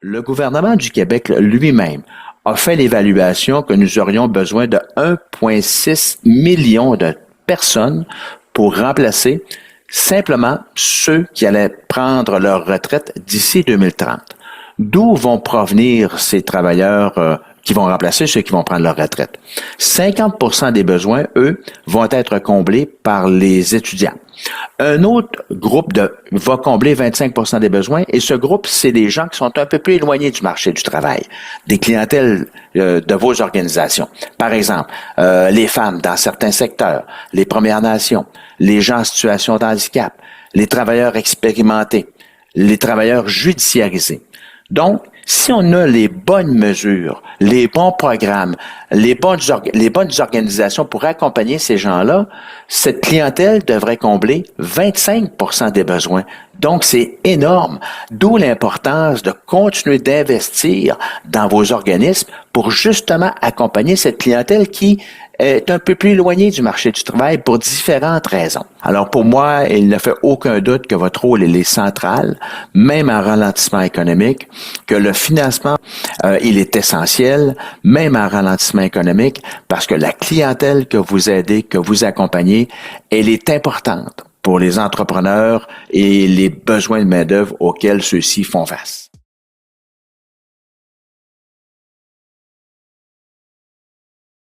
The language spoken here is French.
Le gouvernement du Québec lui-même a fait l'évaluation que nous aurions besoin de 1,6 million de personnes pour remplacer simplement ceux qui allaient prendre leur retraite d'ici 2030. D'où vont provenir ces travailleurs qui vont remplacer ceux qui vont prendre leur retraite? 50% des besoins, eux, vont être comblés par les étudiants. Un autre groupe va combler 25% des besoins et ce groupe, c'est des gens qui sont un peu plus éloignés du marché du travail, des clientèles de vos organisations. Par exemple, les femmes dans certains secteurs, les Premières Nations, les gens en situation de handicap, les travailleurs expérimentés, les travailleurs judiciarisés. Donc, si on a les bonnes mesures, les bons programmes, les bonnes organisations pour accompagner ces gens-là, cette clientèle devrait combler 25% des besoins. Donc, c'est énorme. D'où l'importance de continuer d'investir dans vos organismes pour justement accompagner cette clientèle qui est un peu plus éloignée du marché du travail pour différentes raisons. Alors pour moi, il ne fait aucun doute que votre rôle est central, même en ralentissement économique, que le financement, il est essentiel, même en ralentissement économique, parce que la clientèle que vous aidez, que vous accompagnez, elle est importante pour les entrepreneurs et les besoins de main-d'œuvre auxquels ceux-ci font face.